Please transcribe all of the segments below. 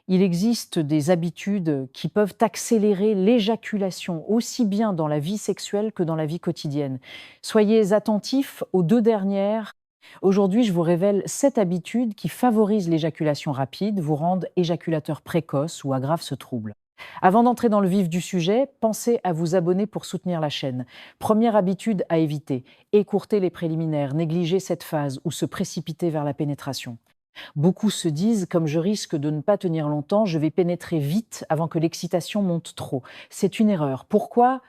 Il existe des habitudes qui peuvent accélérer l'éjaculation, aussi bien dans la vie sexuelle que dans la vie quotidienne. Soyez attentifs aux 2 dernières. Aujourd'hui, je vous révèle 7 habitudes qui favorisent l'éjaculation rapide, vous rendent éjaculateur précoce ou aggravent ce trouble. Avant d'entrer dans le vif du sujet, pensez à vous abonner pour soutenir la chaîne. Première habitude à éviter, écourter les préliminaires, négliger cette phase ou se précipiter vers la pénétration. Beaucoup se disent, comme je risque de ne pas tenir longtemps, je vais pénétrer vite avant que l'excitation monte trop. C'est une erreur. Pourquoi?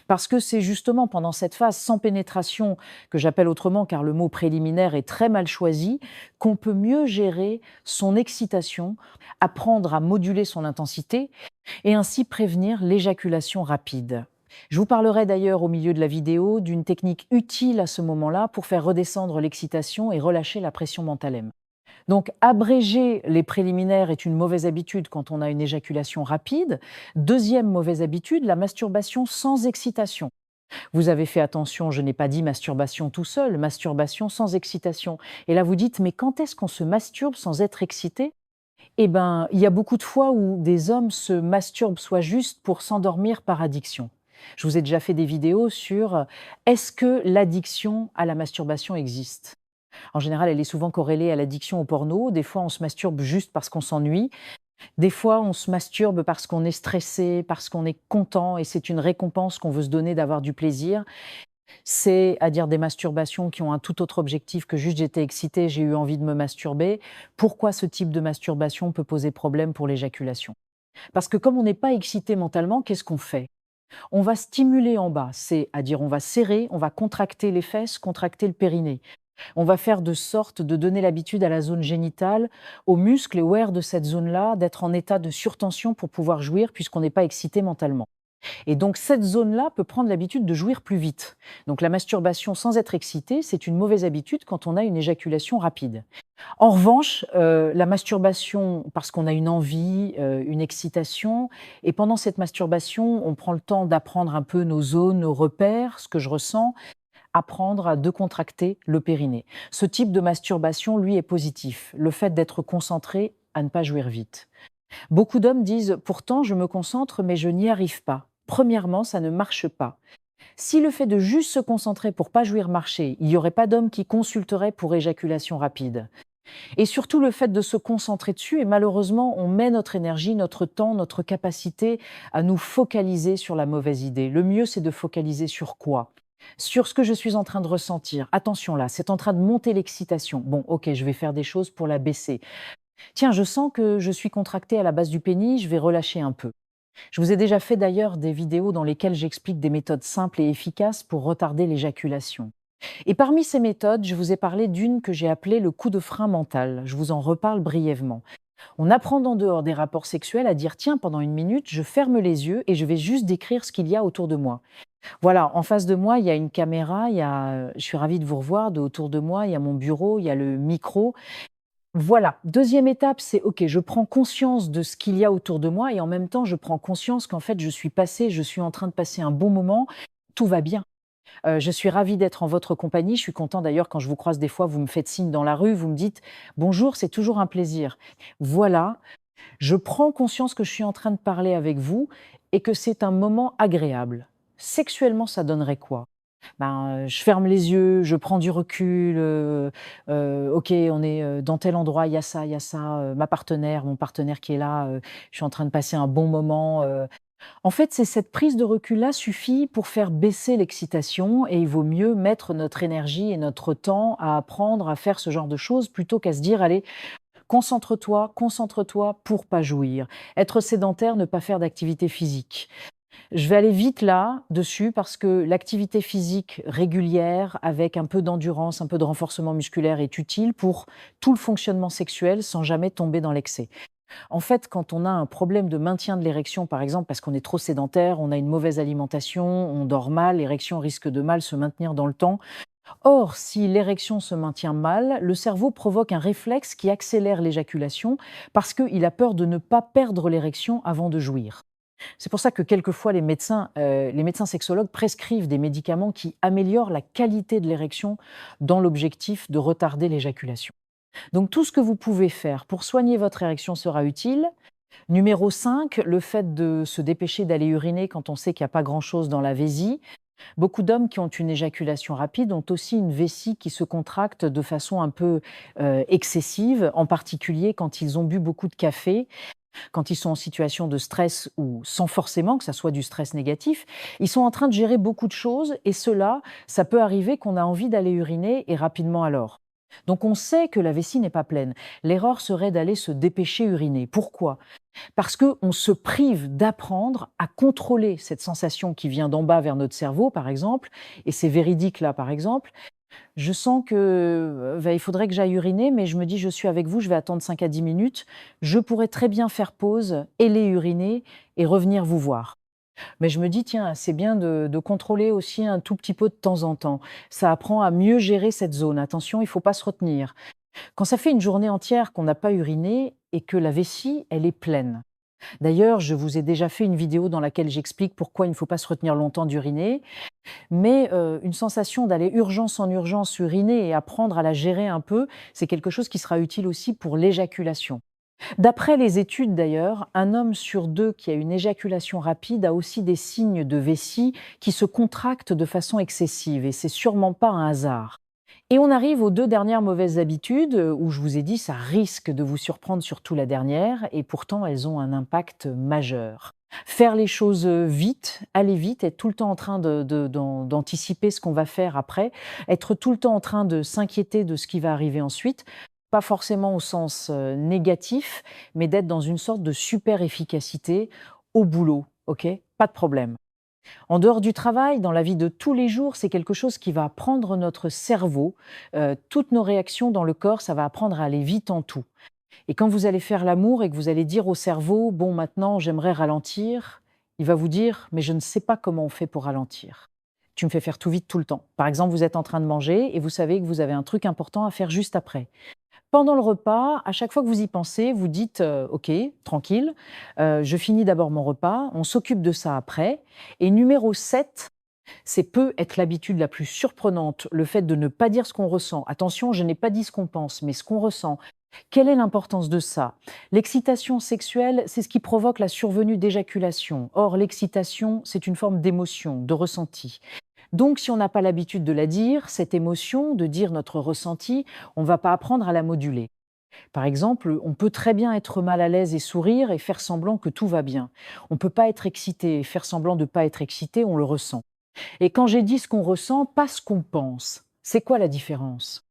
Parce que c'est justement pendant cette phase sans pénétration, que j'appelle autrement car le mot préliminaire est très mal choisi, qu'on peut mieux gérer son excitation, apprendre à moduler son intensité et ainsi prévenir l'éjaculation rapide. Je vous parlerai d'ailleurs au milieu de la vidéo d'une technique utile à ce moment-là pour faire redescendre l'excitation et relâcher la pression mentale. Donc, abréger les préliminaires est une mauvaise habitude quand on a une éjaculation rapide. Deuxième mauvaise habitude, la masturbation sans excitation. Vous avez fait attention, je n'ai pas dit masturbation tout seul, masturbation sans excitation. Et là, vous dites, mais quand est-ce qu'on se masturbe sans être excité? Eh bien, il y a beaucoup de fois où des hommes se masturbent soit juste pour s'endormir par addiction. Je vous ai déjà fait des vidéos sur est-ce que l'addiction à la masturbation existe? En général, elle est souvent corrélée à l'addiction au porno. Des fois, on se masturbe juste parce qu'on s'ennuie. Des fois, on se masturbe parce qu'on est stressé, parce qu'on est content et c'est une récompense qu'on veut se donner d'avoir du plaisir. C'est à dire des masturbations qui ont un tout autre objectif que juste j'étais excitée, j'ai eu envie de me masturber. Pourquoi ce type de masturbation peut poser problème pour l'éjaculation? Parce que comme on n'est pas excité mentalement, qu'est-ce qu'on fait? On va stimuler en bas, c'est à dire on va serrer, on va contracter les fesses, contracter le périnée. On va faire de sorte de donner l'habitude à la zone génitale, aux muscles et aux aires de cette zone-là, d'être en état de surtension pour pouvoir jouir puisqu'on n'est pas excité mentalement. Et donc cette zone-là peut prendre l'habitude de jouir plus vite. Donc la masturbation sans être excité, c'est une mauvaise habitude quand on a une éjaculation rapide. En revanche, la masturbation parce qu'on a une envie, une excitation et pendant cette masturbation, on prend le temps d'apprendre un peu nos zones, nos repères, ce que je ressens, apprendre à décontracter le périnée. Ce type de masturbation, lui, est positif. Le fait d'être concentré à ne pas jouir vite. Beaucoup d'hommes disent pourtant je me concentre mais je n'y arrive pas. Premièrement, ça ne marche pas. Si le fait de juste se concentrer pour pas jouir marchait, il n'y aurait pas d'homme qui consulterait pour éjaculation rapide. Et surtout le fait de se concentrer dessus et malheureusement on met notre énergie, notre temps, notre capacité à nous focaliser sur la mauvaise idée. Le mieux c'est de focaliser sur quoi? Sur ce que je suis en train de ressentir. Attention là, c'est en train de monter l'excitation. Bon, ok, je vais faire des choses pour la baisser. Tiens, je sens que je suis contractée à la base du pénis, je vais relâcher un peu. Je vous ai déjà fait d'ailleurs des vidéos dans lesquelles j'explique des méthodes simples et efficaces pour retarder l'éjaculation. Et parmi ces méthodes, je vous ai parlé d'une que j'ai appelée le coup de frein mental. Je vous en reparle brièvement. On apprend en dehors des rapports sexuels à dire tiens, pendant une minute, je ferme les yeux et je vais juste décrire ce qu'il y a autour de moi. Voilà, en face de moi, il y a une caméra, je suis ravie de vous revoir, autour de moi, il y a mon bureau, il y a le micro. Voilà, deuxième étape, c'est OK, je prends conscience de ce qu'il y a autour de moi et en même temps, je prends conscience qu'en fait, je suis en train de passer un bon moment, tout va bien. Je suis ravie d'être en votre compagnie, je suis content d'ailleurs quand je vous croise des fois, vous me faites signe dans la rue, vous me dites: «Bonjour, c'est toujours un plaisir». Voilà, je prends conscience que je suis en train de parler avec vous et que c'est un moment agréable. Sexuellement, ça donnerait quoi? Ben, je ferme les yeux, je prends du recul, OK, on est, dans tel endroit, il y a ça, ma partenaire, mon partenaire qui est là, je suis en train de passer un bon moment. En fait, c'est cette prise de recul-là suffit pour faire baisser l'excitation et il vaut mieux mettre notre énergie et notre temps à apprendre à faire ce genre de choses plutôt qu'à se dire: «Allez, concentre-toi pour pas jouir». Être sédentaire, ne pas faire d'activité physique. Je vais aller vite là, dessus, parce que l'activité physique régulière, avec un peu d'endurance, un peu de renforcement musculaire est utile pour tout le fonctionnement sexuel sans jamais tomber dans l'excès. En fait, quand on a un problème de maintien de l'érection, par exemple, parce qu'on est trop sédentaire, on a une mauvaise alimentation, on dort mal, l'érection risque de mal se maintenir dans le temps. Or, si l'érection se maintient mal, le cerveau provoque un réflexe qui accélère l'éjaculation parce qu'il a peur de ne pas perdre l'érection avant de jouir. C'est pour ça que quelquefois les médecins sexologues prescrivent des médicaments qui améliorent la qualité de l'érection dans l'objectif de retarder l'éjaculation. Donc tout ce que vous pouvez faire pour soigner votre érection sera utile. Numéro 5, le fait de se dépêcher d'aller uriner quand on sait qu'il n'y a pas grand-chose dans la vessie. Beaucoup d'hommes qui ont une éjaculation rapide ont aussi une vessie qui se contracte de façon un peu excessive, en particulier quand ils ont bu beaucoup de café, quand ils sont en situation de stress ou sans forcément que ça soit du stress négatif. Ils sont en train de gérer beaucoup de choses et cela, ça peut arriver qu'on a envie d'aller uriner et rapidement alors. Donc on sait que la vessie n'est pas pleine. L'erreur serait d'aller se dépêcher uriner. Pourquoi? Parce qu'on se prive d'apprendre à contrôler cette sensation qui vient d'en bas vers notre cerveau, par exemple, et c'est véridique là, par exemple. Je sens que il faudrait que j'aille uriner, mais je me dis, je suis avec vous, je vais attendre 5 à 10 minutes. Je pourrais très bien faire pause, aller uriner et revenir vous voir. Mais je me dis, tiens, c'est bien de contrôler aussi un tout petit peu de temps en temps. Ça apprend à mieux gérer cette zone. Attention, il ne faut pas se retenir. Quand ça fait une journée entière qu'on n'a pas uriné et que la vessie, elle est pleine. D'ailleurs, je vous ai déjà fait une vidéo dans laquelle j'explique pourquoi il ne faut pas se retenir longtemps d'uriner, mais une sensation d'aller urgence en urgence uriner et apprendre à la gérer un peu, c'est quelque chose qui sera utile aussi pour l'éjaculation. D'après les études d'ailleurs, un homme sur deux qui a une éjaculation rapide a aussi des signes de vessie qui se contractent de façon excessive et c'est sûrement pas un hasard. Et on arrive aux 2 dernières mauvaises habitudes, où je vous ai dit ça risque de vous surprendre, surtout la dernière, et pourtant elles ont un impact majeur. Faire les choses, vite, aller vite, être tout le temps en train d'anticiper ce qu'on va faire après, être tout le temps en train de s'inquiéter de ce qui va arriver ensuite, pas forcément au sens, négatif, mais d'être dans une sorte de super efficacité au boulot, OK? Pas de problème. En dehors du travail, dans la vie de tous les jours, c'est quelque chose qui va apprendre notre cerveau. Toutes nos réactions dans le corps, ça va apprendre à aller vite en tout. Et quand vous allez faire l'amour et que vous allez dire au cerveau: «Bon, maintenant, j'aimerais ralentir», il va vous dire: «Mais je ne sais pas comment on fait pour ralentir. Tu me fais faire tout vite tout le temps». Par exemple, vous êtes en train de manger et vous savez que vous avez un truc important à faire juste après. Pendant le repas, à chaque fois que vous y pensez, vous dites, «OK, tranquille, je finis d'abord mon repas, on s'occupe de ça après» et numéro 7, c'est peut être l'habitude la plus surprenante, le fait de ne pas dire ce qu'on ressent. Attention, je n'ai pas dit ce qu'on pense, mais ce qu'on ressent. Quelle est l'importance de ça? L'excitation sexuelle, c'est ce qui provoque la survenue d'éjaculation. Or, l'excitation, c'est une forme d'émotion, de ressenti. Donc, si on n'a pas l'habitude de la dire, cette émotion, de dire notre ressenti, on ne va pas apprendre à la moduler. Par exemple, on peut très bien être mal à l'aise et sourire et faire semblant que tout va bien. On ne peut pas être excité et faire semblant de ne pas être excité, on le ressent. Et quand j'ai dit ce qu'on ressent, pas ce qu'on pense. C'est quoi la différence?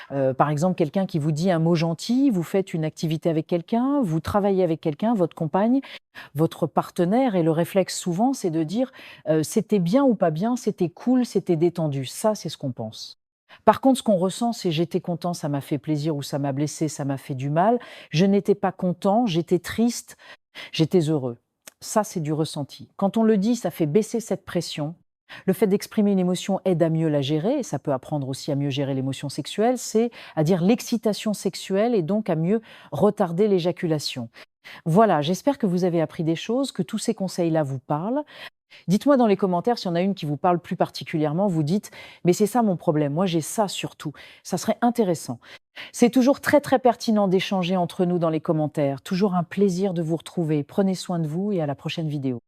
Par exemple, quelqu'un qui vous dit un mot gentil, vous faites une activité avec quelqu'un, vous travaillez avec quelqu'un, votre compagne, votre partenaire, et le réflexe souvent, c'est de dire c'était bien ou pas bien, c'était cool, c'était détendu. Ça, c'est ce qu'on pense. Par contre, ce qu'on ressent, c'est j'étais content, ça m'a fait plaisir, ou ça m'a blessé, ça m'a fait du mal. Je n'étais pas content, j'étais triste, j'étais heureux. Ça, c'est du ressenti. Quand on le dit, ça fait baisser cette pression. Le fait d'exprimer une émotion aide à mieux la gérer, et ça peut apprendre aussi à mieux gérer l'émotion sexuelle, c'est à dire l'excitation sexuelle et donc à mieux retarder l'éjaculation. Voilà, j'espère que vous avez appris des choses, que tous ces conseils-là vous parlent. Dites-moi dans les commentaires s'il y en a une qui vous parle plus particulièrement, vous dites: «Mais c'est ça mon problème, moi j'ai ça surtout». Ça serait intéressant. C'est toujours très, très pertinent d'échanger entre nous dans les commentaires. Toujours un plaisir de vous retrouver. Prenez soin de vous et à la prochaine vidéo.